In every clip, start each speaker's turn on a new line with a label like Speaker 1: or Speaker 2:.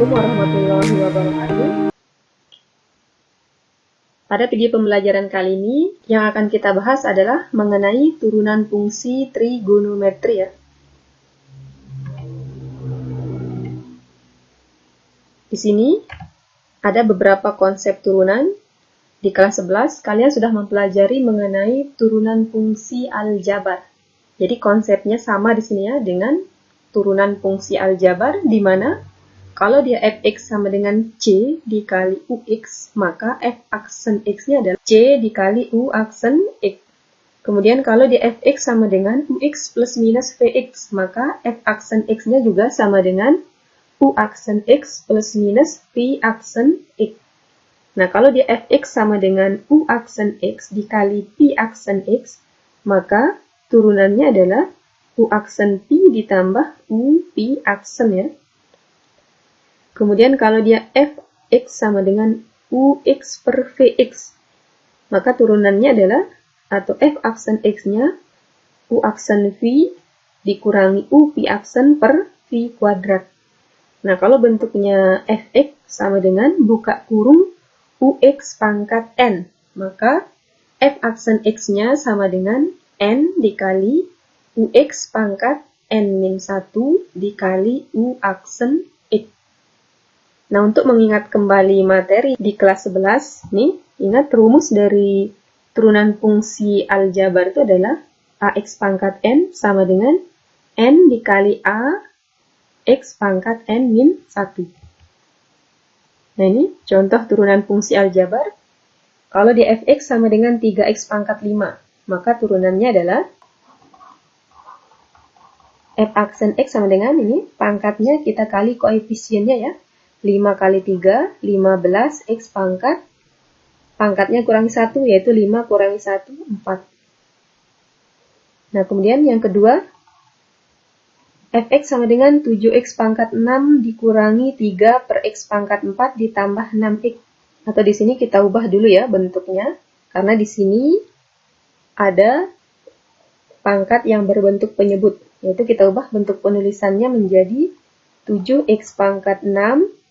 Speaker 1: Assalamualaikum warahmatullahi wabarakatuh. Pada video pembelajaran kali ini, yang akan kita bahas adalah mengenai turunan fungsi trigonometri ya. Di sini ada beberapa konsep turunan. Di kelas 11, kalian sudah mempelajari mengenai turunan fungsi aljabar. Jadi konsepnya sama di sini ya dengan turunan fungsi aljabar, di mana kalau dia fx sama dengan c dikali ux, maka f aksen x-nya adalah c dikali u aksen x. Kemudian kalau dia fx sama dengan ux plus minus vx, maka f aksen x-nya juga sama dengan u aksen x plus minus v aksen x. Nah, kalau dia fx sama dengan u aksen x dikali v aksen x, maka turunannya adalah u aksen p ditambah u v aksen ya. Kemudian kalau dia fx sama dengan ux per vx, maka turunannya adalah, atau f aksen x-nya, u aksen v dikurangi u v aksen per v kuadrat. Nah, kalau bentuknya fx sama dengan buka kurung ux pangkat n, maka f aksen x-nya sama dengan n dikali ux pangkat n-1 dikali u aksen x. Nah, untuk mengingat kembali materi di kelas 11, nih, ingat rumus dari turunan fungsi aljabar itu adalah ax pangkat n sama dengan n dikali a x pangkat n-1. Nah, ini contoh turunan fungsi aljabar. Kalau di fx sama dengan 3x pangkat 5, maka turunannya adalah f aksen x sama dengan ini, pangkatnya kita kali koefisiennya ya. 5 kali 3, 15, x pangkat, pangkatnya kurangi 1, yaitu 5 kurangi 1, 4. Nah, kemudian yang kedua, fx sama dengan 7x pangkat 6 dikurangi 3 per x pangkat 4 ditambah 6x. Atau di sini kita ubah dulu ya bentuknya, karena di sini ada pangkat yang berbentuk penyebut, yaitu kita ubah bentuk penulisannya menjadi 7x pangkat 6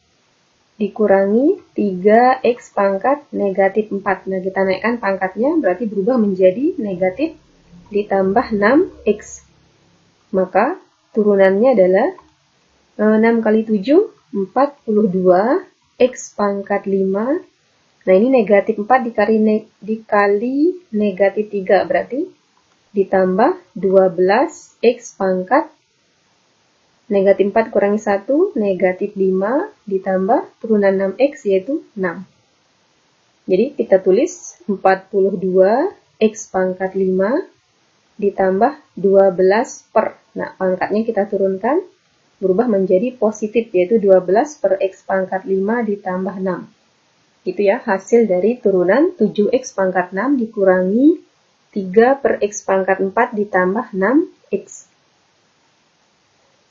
Speaker 1: dikurangi 3x pangkat negatif 4. Nah, kita naikkan pangkatnya, berarti berubah menjadi negatif ditambah 6x. Maka turunannya adalah 6 kali 7, 42, x pangkat 5. Nah, ini negatif 4 dikali negatif 3, berarti ditambah 12, x pangkat negatif 4 kurangi 1, negatif 5, ditambah turunan 6x, yaitu 6. Jadi kita tulis 42 x pangkat 5 ditambah 12 per. Nah, pangkatnya kita turunkan, berubah menjadi positif, yaitu 12 per x pangkat 5 ditambah 6. Itu ya, hasil dari turunan 7x pangkat 6 dikurangi 3 per x pangkat 4 ditambah 6x.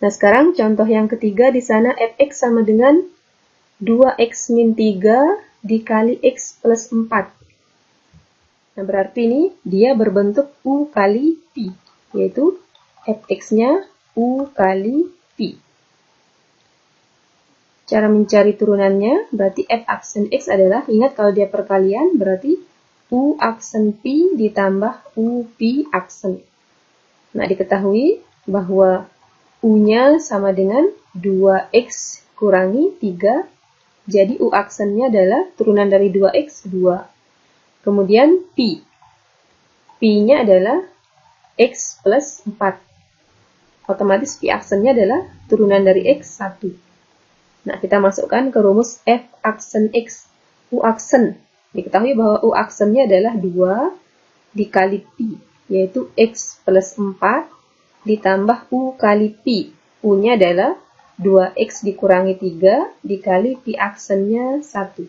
Speaker 1: Nah, sekarang contoh yang ketiga, di sana fx sama dengan 2x min 3 dikali x plus 4. Nah, berarti ini dia berbentuk u kali pi, yaitu fx-nya u kali pi. Cara mencari turunannya, berarti f aksen x adalah, ingat kalau dia perkalian, berarti u aksen pi ditambah u pi aksen. Nah, diketahui bahwa U-nya sama dengan 2x kurangi 3, jadi U aksennya adalah turunan dari 2x, 2. Kemudian Pi. Pi-nya adalah x plus 4. Otomatis Pi aksennya adalah turunan dari x, 1. Nah, kita masukkan ke rumus F aksen x. U aksen. Diketahui bahwa U aksennya adalah 2 dikali Pi, yaitu x plus 4. Ditambah U kali Pi. U-nya adalah 2x dikurangi 3 dikali Pi aksennya 1.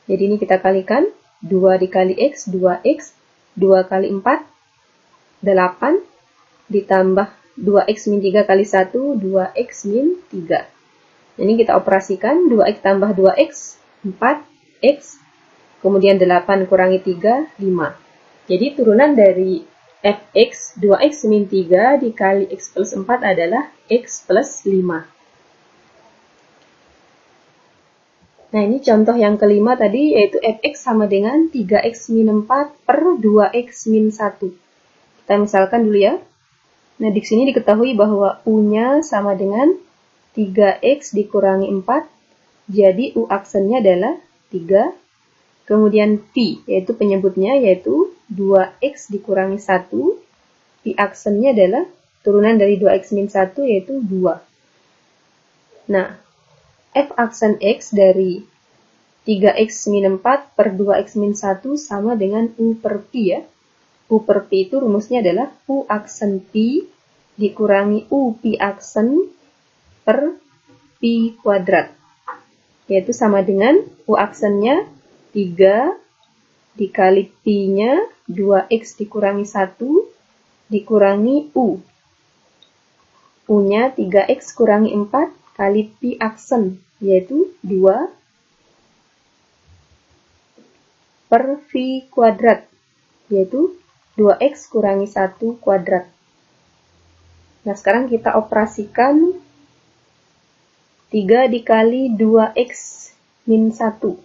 Speaker 1: Jadi ini kita kalikan. 2 dikali x, 2x. 2 kali 4, 8. Ditambah 2x min 3 kali 1, 2x min 3. Ini kita operasikan. 2x tambah 2x, 4x. Kemudian 8 kurangi 3, 5. Jadi turunan dari fx 2x min 3 dikali x plus 4 adalah x plus 5. Nah, ini contoh yang kelima tadi, yaitu fx sama dengan 3x min 4 per 2x min 1. Kita misalkan dulu ya. Nah, di sini diketahui bahwa U-nya sama dengan 3x dikurangi 4, jadi U aksennya adalah 3. Kemudian P, yaitu penyebutnya, yaitu 2x dikurangi 1. P aksennya adalah turunan dari 2x min 1, yaitu 2. Nah, F aksen X dari 3x min 4 per 2x min 1 sama dengan U per P ya. U per P itu rumusnya adalah U aksen P dikurangi U P aksen per P kuadrat. Yaitu sama dengan U aksennya 3 dikali P-nya 2x dikurangi 1 dikurangi U. U-nya 3x kurangi 4 kali P aksen, yaitu 2 per V kuadrat, yaitu 2x kurangi 1 kuadrat. Nah, sekarang kita operasikan 3 dikali 2x min 1.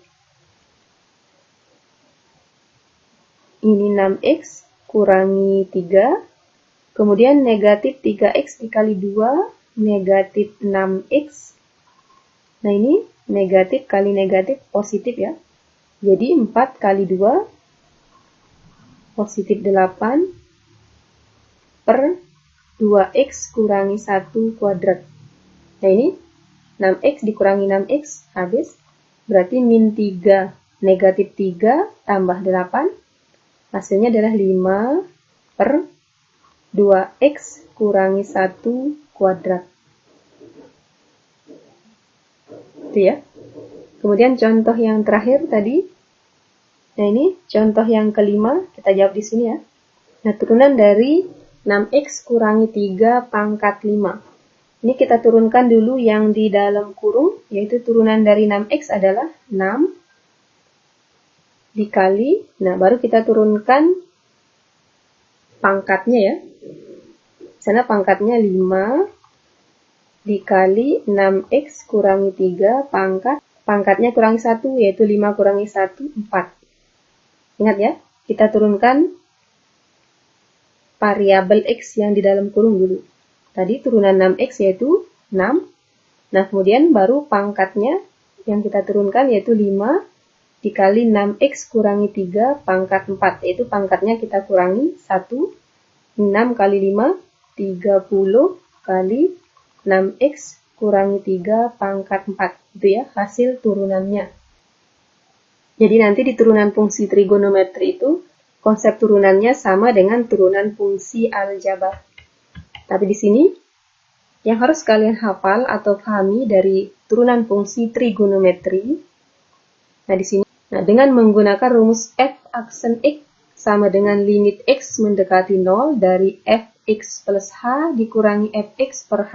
Speaker 1: Ini 6x kurangi 3, kemudian negatif 3x dikali 2, negatif 6x. Nah, ini negatif kali negatif positif ya. Jadi 4 kali 2, positif 8, per 2x kurangi 1 kuadrat. Nah, ini 6x dikurangi 6x, habis. Berarti min 3, negatif 3, tambah 8. Hasilnya adalah 5 per 2x kurangi 1 kuadrat. Itu ya. Kemudian contoh yang terakhir tadi. Nah, ini contoh yang kelima, kita jawab di sini ya. Nah, turunan dari 6x kurangi 3 pangkat 5. Ini kita turunkan dulu yang di dalam kurung, yaitu turunan dari 6x adalah 6 dikali, nah baru kita turunkan pangkatnya ya. Sana pangkatnya 5 dikali 6x kurangi 3 pangkatnya kurangi 1, yaitu 5 kurangi 1, 4. Ingat ya, kita turunkan variabel x yang di dalam kurung dulu. Tadi turunan 6x yaitu 6. Nah, kemudian baru pangkatnya yang kita turunkan yaitu 5 dikali 6x kurangi 3 pangkat 4. Yaitu pangkatnya kita kurangi 1. 6 kali 5, 30 kali 6x kurangi 3 pangkat 4. Itu ya hasil turunannya. Jadi nanti di turunan fungsi trigonometri itu, konsep turunannya sama dengan turunan fungsi aljabar. Tapi di sini, yang harus kalian hafal atau pahami dari turunan fungsi trigonometri, nah di sini, dengan menggunakan rumus f aksen x sama dengan limit x mendekati 0 dari fx plus h dikurangi fx per h,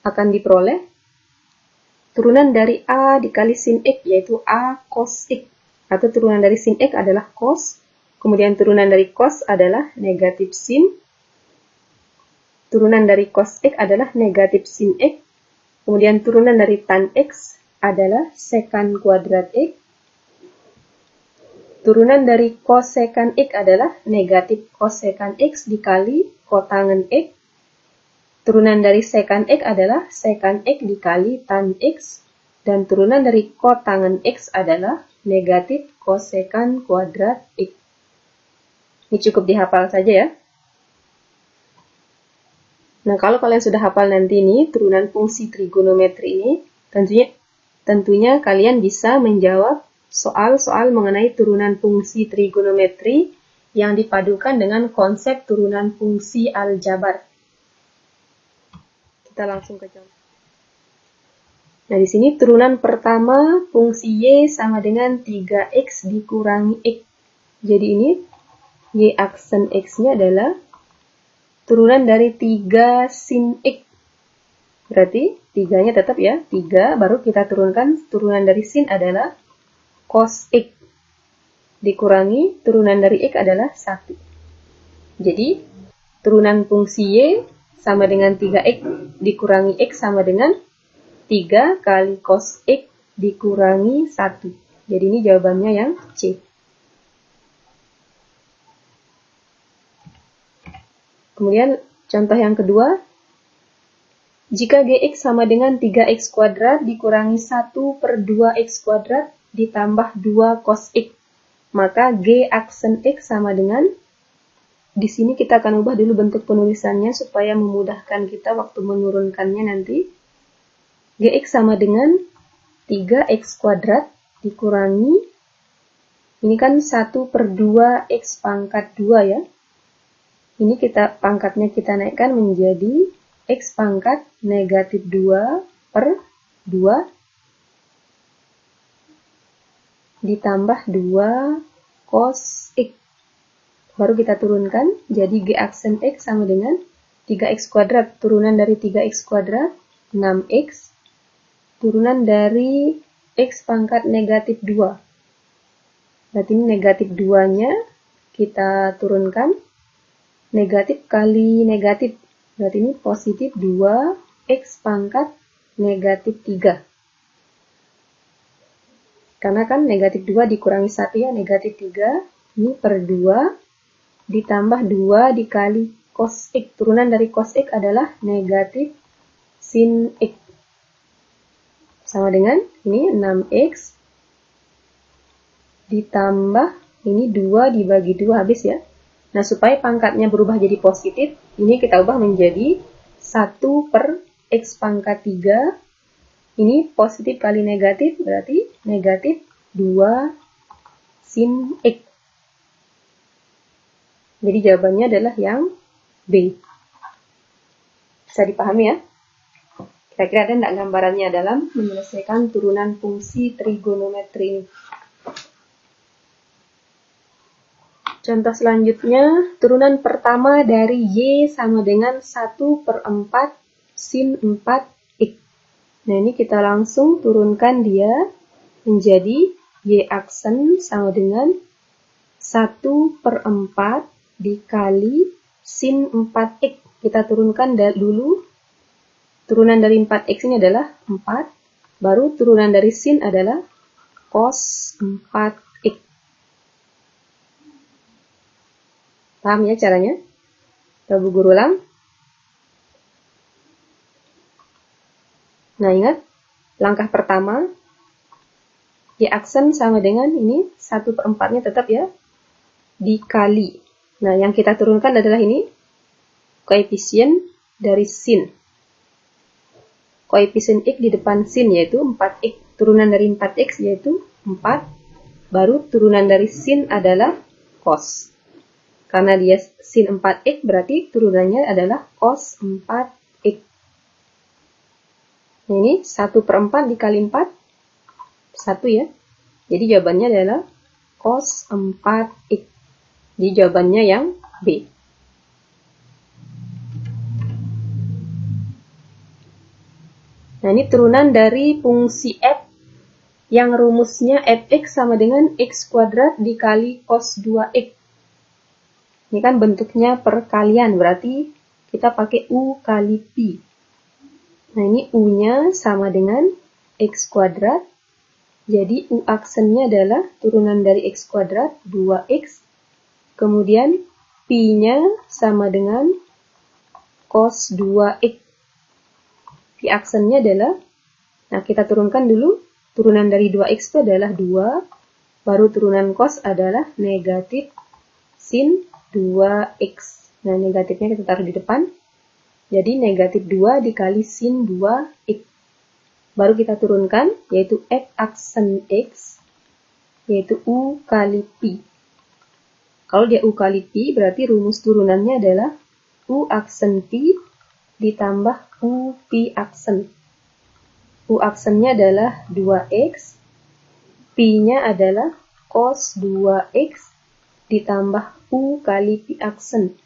Speaker 1: akan diperoleh turunan dari a dikali sin x, yaitu a cos x, atau turunan dari sin x adalah cos, kemudian turunan dari cos adalah negatif sin, turunan dari cos x adalah negatif sin x, kemudian turunan dari tan x adalah secant kuadrat x, turunan dari kosekan x adalah negatif kosekan x dikali kotangen x, turunan dari secant x adalah secant x dikali tan x, dan turunan dari kotangen x adalah negatif kosekan kuadrat x. Ini cukup dihafal saja ya. Nah, kalau kalian sudah hafal nanti ini, turunan fungsi trigonometri ini, tentunya kalian bisa menjawab soal-soal mengenai turunan fungsi trigonometri yang dipadukan dengan konsep turunan fungsi aljabar. Kita langsung ke contoh. Nah, di sini turunan pertama fungsi y sama dengan 3x dikurangi x. Jadi ini y aksen x-nya adalah turunan dari 3 sin x. Berarti 3-nya tetap ya, 3, baru kita turunkan turunan dari sin adalah cos x. Dikurangi turunan dari x adalah 1. Jadi, turunan fungsi y sama dengan 3x dikurangi x sama dengan 3 kali cos x dikurangi 1. Jadi ini jawabannya yang C. Kemudian contoh yang kedua, jika Gx sama dengan 3x kuadrat dikurangi 1 per 2x kuadrat ditambah 2 cos X, maka G aksen X sama dengan, di sini kita akan ubah dulu bentuk penulisannya supaya memudahkan kita waktu menurunkannya nanti. Gx sama dengan 3x kuadrat dikurangi, ini kan 1 per 2x pangkat 2 ya. Ini pangkatnya kita naikkan menjadi x pangkat negatif 2 per 2 ditambah 2 cos X. Baru kita turunkan, jadi G aksen X sama dengan 3x kuadrat. Turunan dari 3x kuadrat, 6x. Turunan dari x pangkat negatif 2. Berarti ini negatif 2-nya kita turunkan. Negatif kali negatif. Berarti ini positif 2x pangkat negatif 3. Karena kan negatif 2 dikurangi 1 ya, negatif 3. Ini per 2 ditambah 2 dikali cos X. Turunan dari cos X adalah negatif sin X. Sama dengan ini 6x ditambah ini 2 dibagi 2 habis ya. Nah, supaya pangkatnya berubah jadi positif, ini kita ubah menjadi 1 per x pangkat 3. Ini positif kali negatif, berarti negatif 2 sin X. Jadi jawabannya adalah yang B. Bisa dipahami ya? Kira-kira ada enggak gambarannya dalam menyelesaikan turunan fungsi trigonometri ini? Contoh selanjutnya, turunan pertama dari Y sama dengan 1 per 4 sin 4X. Nah, ini kita langsung turunkan dia menjadi Y aksen sama dengan 1 per 4 dikali sin 4X. Kita turunkan dulu. Turunan dari 4X ini adalah 4. Baru turunan dari sin adalah cos 4X. Paham ya caranya? Bu guru ulang. Nah, ingat, langkah pertama, Y aksen sama dengan ini, 1 per 4-nya tetap ya, dikali. Nah, yang kita turunkan adalah ini, koefisien dari sin. Koefisien X di depan sin yaitu 4X. Turunan dari 4X yaitu 4. Baru turunan dari sin adalah cos. Karena dia sin 4X berarti turunannya adalah cos 4X. Nah, ini 1 per 4 dikali 4. 1 ya. Jadi jawabannya adalah cos 4X. Jadi jawabannya yang B. Nah, ini turunan dari fungsi f yang rumusnya fx sama dengan x kuadrat dikali cos 2x. Ini kan bentuknya perkalian, berarti kita pakai U kali Pi. Nah, ini U-nya sama dengan X kuadrat. Jadi, U aksennya adalah turunan dari X kuadrat, 2X. Kemudian, Pi-nya sama dengan cos 2X. Pi aksennya adalah, nah kita turunkan dulu, turunan dari 2X itu adalah 2. Baru turunan cos adalah negatif sin 2x. Nah, negatifnya kita taruh di depan. Jadi, negatif 2 dikali sin 2x. Baru kita turunkan, yaitu F aksen X, yaitu U kali Pi. Kalau dia U kali Pi, berarti rumus turunannya adalah U aksen Pi ditambah U Pi aksen. U aksennya adalah 2x, Pi-nya adalah cos 2x, ditambah U kali Pi aksen.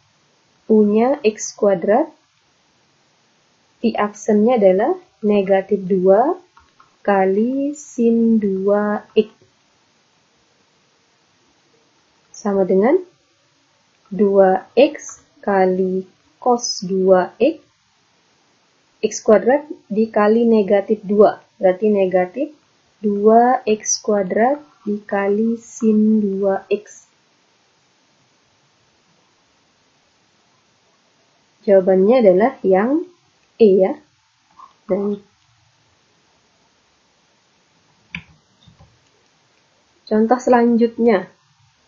Speaker 1: U-nya X kuadrat. Pi aksennya adalah negatif 2 kali sin 2X. Sama dengan 2X kali cos 2X. X kuadrat dikali negatif 2. Berarti negatif 2x kuadrat dikali sin 2x. Jawabannya adalah yang E ya. Dan contoh selanjutnya,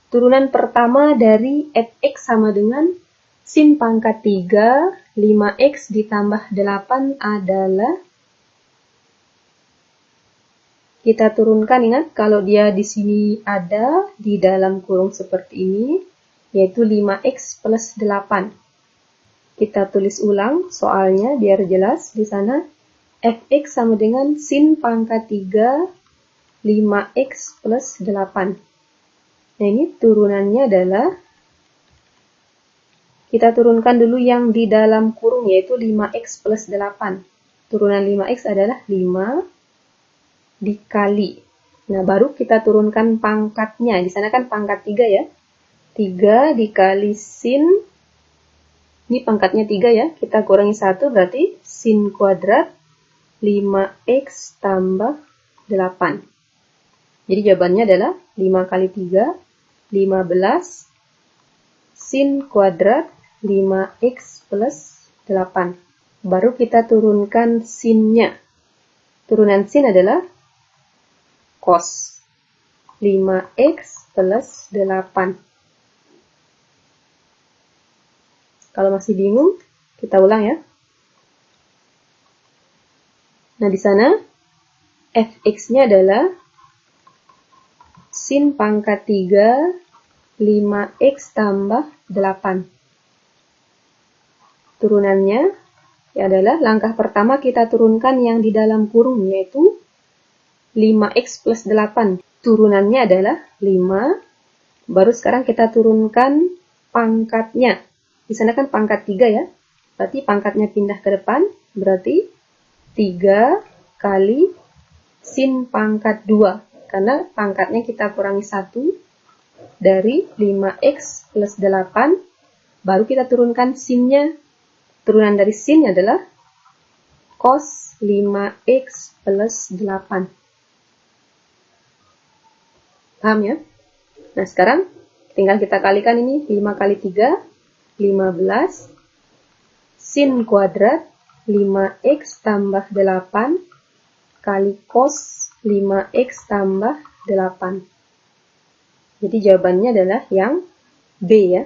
Speaker 1: turunan pertama dari fx sama dengan sin pangkat 3, 5x ditambah 8 adalah, kita turunkan, ingat kalau dia di sini ada di dalam kurung seperti ini, yaitu 5x plus 8. Kita tulis ulang soalnya biar jelas. Di sana fx sama dengan sin pangkat 3, 5x plus 8. Nah ini turunannya adalah, kita turunkan dulu yang di dalam kurung yaitu 5x plus 8. Turunan 5x adalah 5 dikali. Nah baru kita turunkan pangkatnya. Di sana kan pangkat 3 ya. 3 dikali sin, ini pangkatnya 3 ya, kita kurangi 1 berarti sin kuadrat 5x tambah 8. Jadi jawabannya adalah 5 kali 3, 15, sin kuadrat 5x plus 8. Baru kita turunkan sinnya. Turunan sin adalah cos 5x plus 8. Kalau masih bingung, kita ulang ya. Nah, di sana fx-nya adalah sin pangkat 3, 5x tambah 8. Turunannya adalah langkah pertama kita turunkan yang di dalam kurung, yaitu 5x plus 8. Turunannya adalah 5. Baru sekarang kita turunkan pangkatnya. Di sana kan pangkat 3 ya. Berarti pangkatnya pindah ke depan. Berarti 3 kali sin pangkat 2. Karena pangkatnya kita kurangi 1 dari 5x plus 8. Baru kita turunkan sinnya. Turunan dari sin adalah cos 5x plus 8. Paham ya? Nah sekarang tinggal kita kalikan ini. 5 kali 3. 15 sin kuadrat 5x tambah 8 kali cos 5x tambah 8. Jadi jawabannya adalah yang B ya.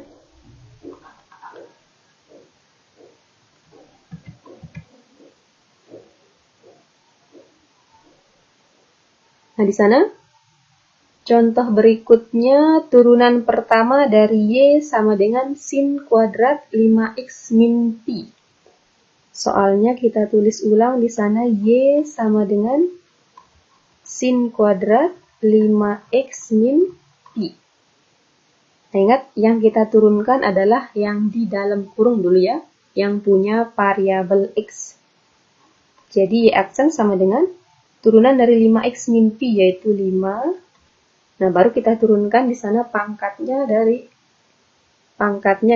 Speaker 1: Nah di sana contoh berikutnya, turunan pertama dari Y sama dengan sin kuadrat 5x min Pi. Soalnya kita tulis ulang di sana Y sama dengan sin kuadrat 5x min Pi. Nah, ingat yang kita turunkan adalah yang di dalam kurung dulu ya, yang punya variabel X. Jadi Y aksen sama dengan turunan dari 5x min Pi yaitu 5. Nah, baru kita turunkan di sana pangkatnya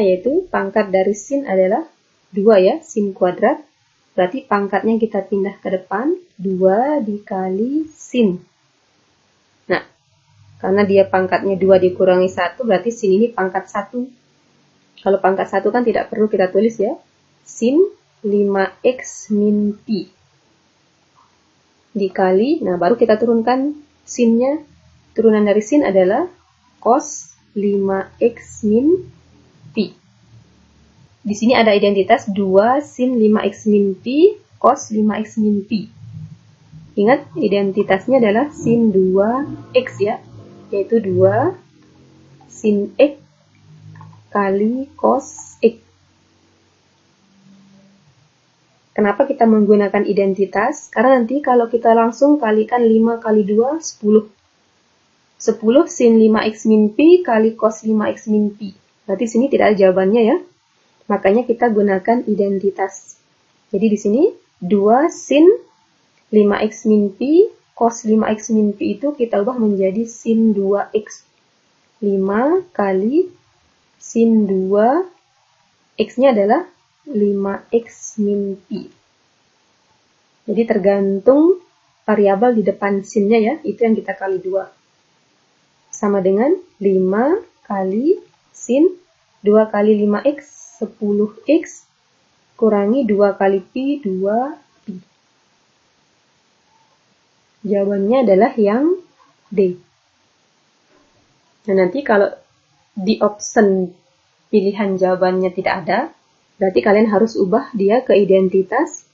Speaker 1: yaitu pangkat dari sin adalah 2 ya, sin kuadrat. Berarti pangkatnya kita pindah ke depan, 2 dikali sin. Nah, karena dia pangkatnya 2 dikurangi 1, berarti sin ini pangkat 1. Kalau pangkat 1 kan tidak perlu kita tulis ya. Sin 5x min Pi. Dikali, nah baru kita turunkan sinnya. Turunan dari sin adalah cos 5x min Pi. Di sini ada identitas 2 sin 5x min Pi, cos 5x min Pi. Ingat, identitasnya adalah sin 2x ya, yaitu 2 sin x kali cos x. Kenapa kita menggunakan identitas? Karena nanti kalau kita langsung kalikan 5 kali 2, 10. 10 sin 5x min Pi kali cos 5x min Pi. Berarti sini tidak ada jawabannya ya. Makanya kita gunakan identitas. Jadi di sini 2 sin 5x min Pi, cos 5x min Pi itu kita ubah menjadi sin 2x. 5 kali sin 2, x-nya adalah 5x min Pi. Jadi tergantung variabel di depan sinnya ya, itu yang kita kali 2. Sama dengan 5 kali sin 2 kali 5x 10x kurangi 2 kali pi 2pi. Jawabannya adalah yang D. Nah, nanti kalau di option pilihan jawabannya tidak ada, berarti kalian harus ubah dia ke identitas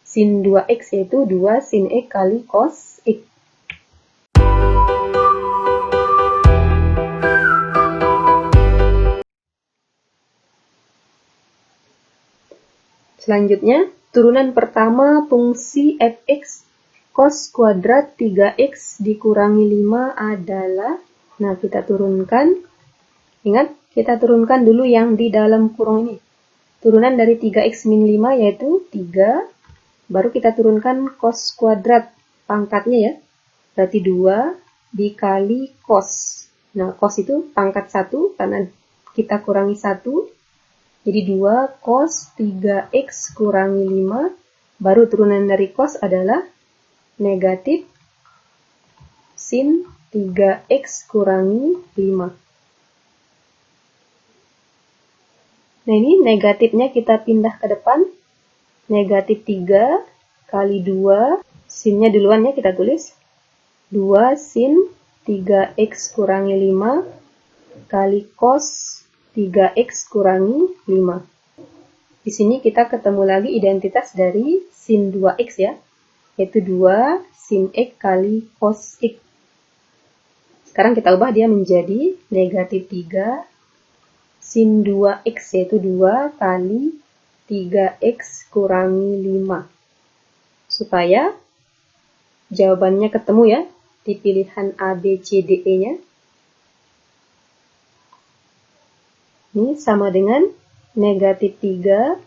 Speaker 1: sin 2x, yaitu 2 sin x kali cos x. Selanjutnya, turunan pertama fungsi fx cos kuadrat 3x dikurangi 5 adalah, nah kita turunkan, ingat kita turunkan dulu yang di dalam kurung ini. Turunan dari 3x min 5 yaitu 3, baru kita turunkan cos kuadrat pangkatnya ya, berarti 2 dikali cos. Nah, cos itu pangkat 1 karena kita kurangi 1. Jadi 2 cos 3x kurangi 5, baru turunan dari cos adalah negatif sin 3x kurangi 5. Nah, ini negatifnya kita pindah ke depan. Negatif 3 kali 2, sinnya duluan ya kita tulis. 2 sin 3x kurangi 5 kali cos 3x kurangi 5. Di sini kita ketemu lagi identitas dari sin 2x ya, yaitu 2 sin x kali cos x. Sekarang kita ubah dia menjadi negatif 3 sin 2x, yaitu 2 kali 3x kurangi 5. Supaya jawabannya ketemu ya, di pilihan A, B, C, D, E-nya. Ini sama dengan negatif 3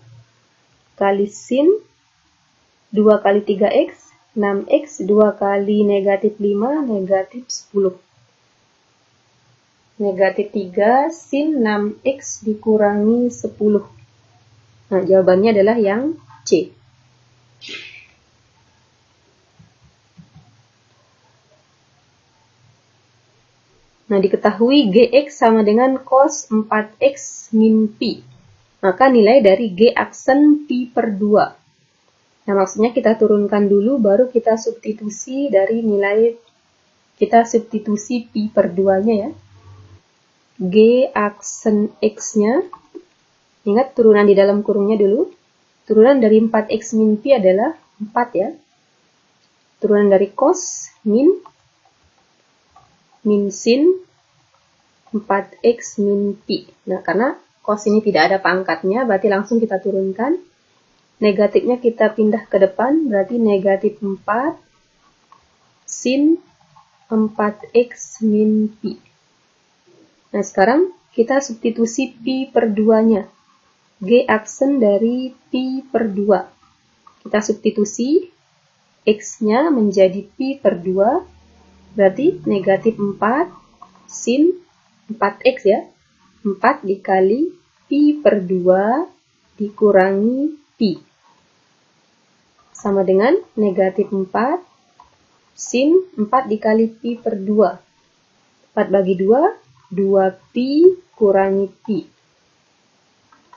Speaker 1: kali sin 2 kali 3x, 6x, 2 kali negatif 5, negatif 10. Negatif 3 sin 6x dikurangi 10. Nah, jawabannya adalah yang C. Nah, diketahui Gx sama dengan cos 4x min pi. Maka nilai dari G aksen pi per 2. Nah, maksudnya kita turunkan dulu, baru kita substitusi dari nilai, kita substitusi pi per 2-nya ya. G aksen x-nya, ingat turunan di dalam kurungnya dulu. Turunan dari 4x min pi adalah 4 ya. Turunan dari cos min sin 4x min pi. Nah, karena cos ini tidak ada pangkatnya, berarti langsung kita turunkan. Negatifnya kita pindah ke depan, berarti negatif 4 sin 4x min pi. Nah, sekarang kita substitusi pi per 2-nya. G aksen dari pi per 2. Kita substitusi x-nya menjadi pi per 2. Berarti negatif 4 sin 4x ya. 4 dikali pi per 2 dikurangi pi. Sama dengan negatif 4 sin 4 dikali pi per 2. 4 bagi 2, 2 pi kurangi pi.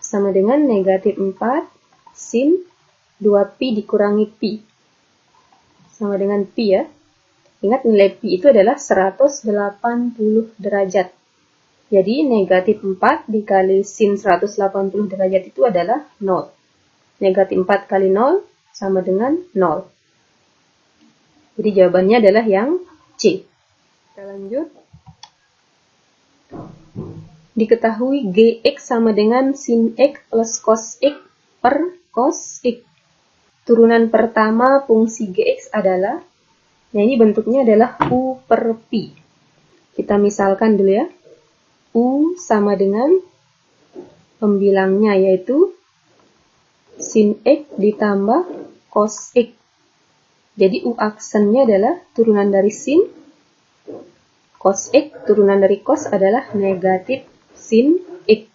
Speaker 1: Sama dengan negatif 4 sin 2 pi dikurangi pi. Sama dengan pi ya. Ingat nilai pi itu adalah 180 derajat. Jadi negatif 4 dikali sin 180 derajat itu adalah 0. Negatif 4 kali 0 sama dengan 0. Jadi jawabannya adalah yang C. Kita lanjut. Diketahui Gx sama dengan sin x plus cos x per cos x. Turunan pertama fungsi Gx adalah, nah ini bentuknya adalah U per Pi. Kita misalkan dulu ya. U sama dengan pembilangnya yaitu sin X ditambah cos X. Jadi U aksennya adalah turunan dari sin. Cos X turunan dari cos adalah negatif sin X.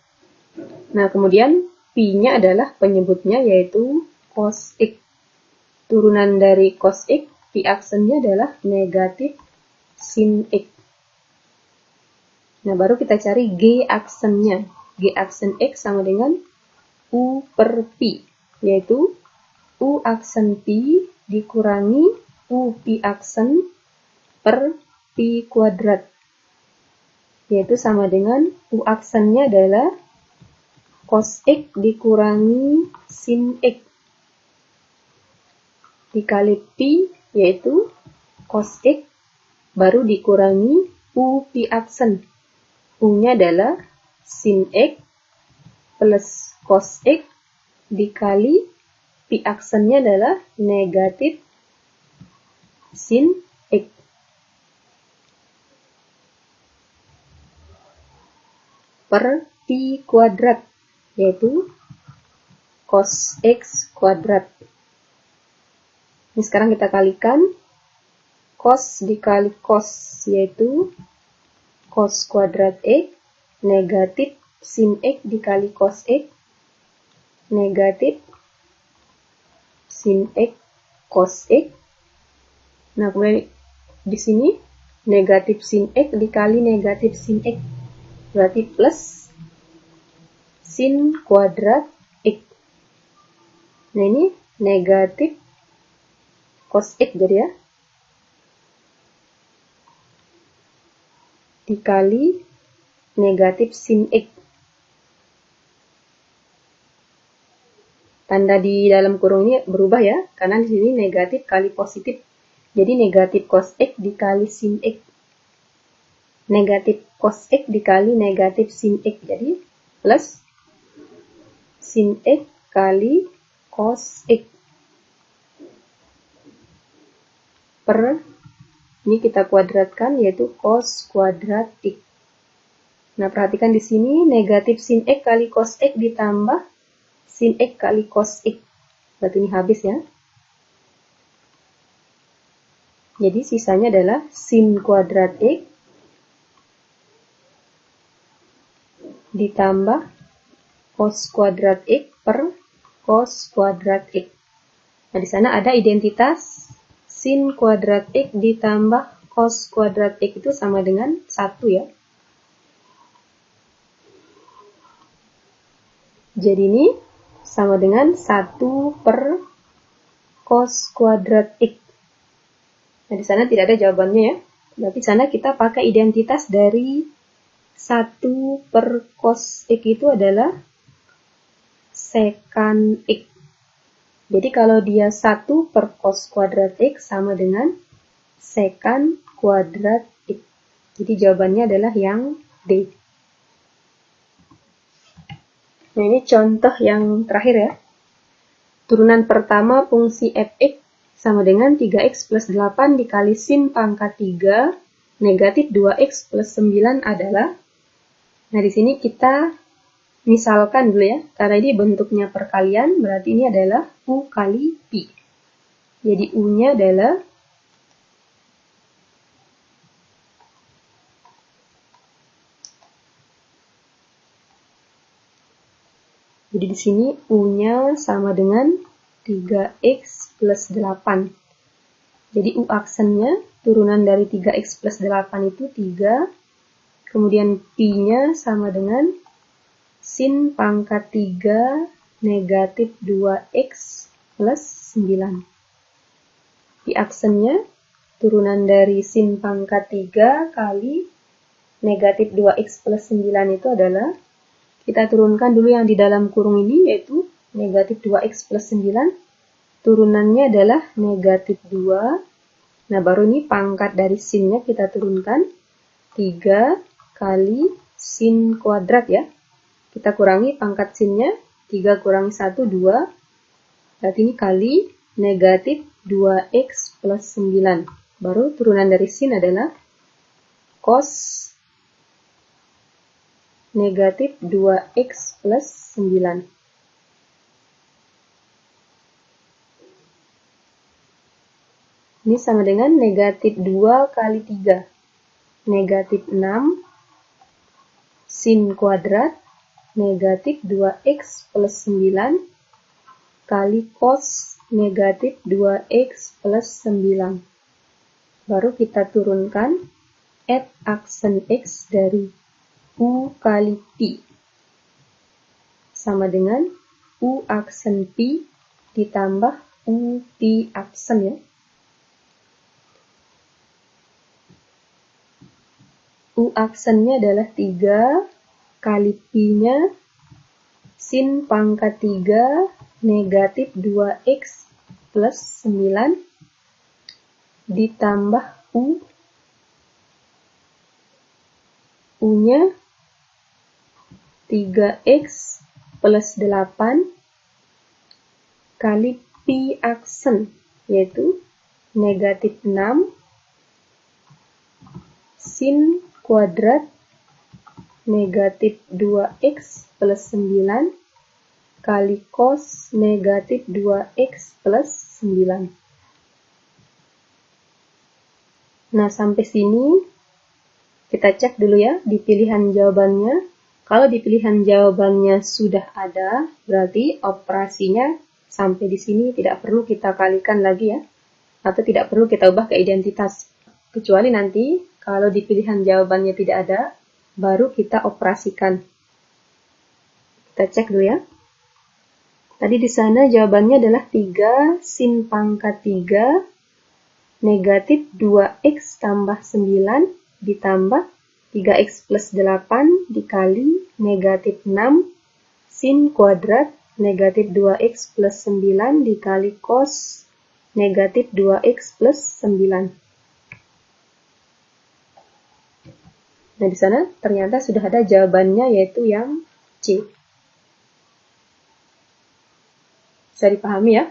Speaker 1: Nah, kemudian Pi-nya adalah penyebutnya yaitu cos X. turunan dari cos X, Pi aksennya adalah negatif sin X. Nah, baru kita cari G aksennya. G aksen X sama dengan U per Pi, yaitu U aksen Pi dikurangi U Pi aksen per Pi kuadrat, yaitu sama dengan U aksennya adalah cos X dikurangi sin X dikali Pi, yaitu cos X baru dikurangi U Pi aksen. U-nya adalah sin X plus cos X dikali Pi aksennya adalah negatif sin X. Per Pi kuadrat, yaitu cos X kuadrat. Ini sekarang kita kalikan, cos dikali cos, yaitu cos kuadrat X, negatif sin X dikali cos X, negatif sin X cos X. Nah, kemudian di sini negatif sin X dikali negatif sin X, berarti plus sin kuadrat X. Nah, ini negatif cos X jadi ya, dikali negatif sin X. Tanda di dalam kurung ini berubah ya, karena di sini negatif kali positif. Jadi negatif cos X dikali sin X. Negatif cos X dikali negatif sin X. Jadi plus sin X kali cos X. Per, ini kita kuadratkan, yaitu cos kuadrat X. Nah, perhatikan di sini negatif sin X kali cos X ditambah sin X kali cos X. Berarti ini habis ya. Jadi sisanya adalah sin kuadrat X ditambah cos kuadrat X per cos kuadrat X. Nah, di sana ada identitas sin kuadrat X ditambah cos kuadrat X itu sama dengan 1 ya. Jadi ini sama dengan 1 per cos kuadrat X. Nah, di sana tidak ada jawabannya ya. Berarti di sana kita pakai identitas dari 1 per cos X itu adalah secant X. Jadi kalau dia 1 per cos kuadrat X sama dengan secant kuadrat X. Jadi jawabannya adalah yang D. Nah, ini contoh yang terakhir ya. Turunan pertama fungsi fx sama dengan 3x plus 8 dikali sin pangkat 3 negatif 2x plus 9 adalah. Nah, di sini kita misalkan dulu ya, karena ini bentuknya perkalian, berarti ini adalah U kali Pi. Jadi U-nya adalah jadi di sini U-nya sama dengan 3x plus 8. Jadi U aksennya turunan dari 3x plus 8 itu 3. Kemudian Pi-nya sama dengan sin pangkat 3 negatif 2x plus 9. Pi aksennya turunan dari sin pangkat 3 kali negatif 2x plus 9 itu adalah, kita turunkan dulu yang di dalam kurung ini, yaitu negatif 2x plus 9. Turunannya adalah negatif 2. Nah, baru ini pangkat dari sinnya kita turunkan. 3 kali sin kuadrat ya. Kita kurangi pangkat sinnya. 3 kurangi 1, 2. Berarti ini kali negatif 2x plus 9. Baru turunan dari sin adalah cos negatif 2x plus 9. Ini sama dengan negatif 2 kali 3. Negatif 6 sin kuadrat negatif 2x plus 9 kali cos negatif 2x plus 9. Baru kita turunkan add aksen x dari U kali Pi. Sama dengan U aksen Pi ditambah U Pi aksen ya. U aksennya adalah 3 kali Pi-nya sin pangkat 3 negatif 2x plus 9 ditambah U. U-nya 3x plus 8 kali Pi aksen, yaitu negatif 6 sin kuadrat negatif 2x plus 9 kali cos negatif 2x plus 9. Nah, sampai sini kita cek dulu ya di pilihan jawabannya. Kalau di pilihan jawabannya sudah ada, berarti operasinya sampai di sini tidak perlu kita kalikan lagi ya, atau tidak perlu kita ubah ke identitas. Kecuali nanti kalau di pilihan jawabannya tidak ada, baru kita operasikan. Kita cek dulu ya. Tadi di sana jawabannya adalah 3 sin pangkat 3 negatif 2x tambah 9 ditambah 3x plus 8 dikali negatif 6 sin kuadrat negatif 2x plus 9 dikali cos negatif 2x plus 9. Nah, di sana ternyata sudah ada jawabannya, yaitu yang C. Bisa dipahami ya?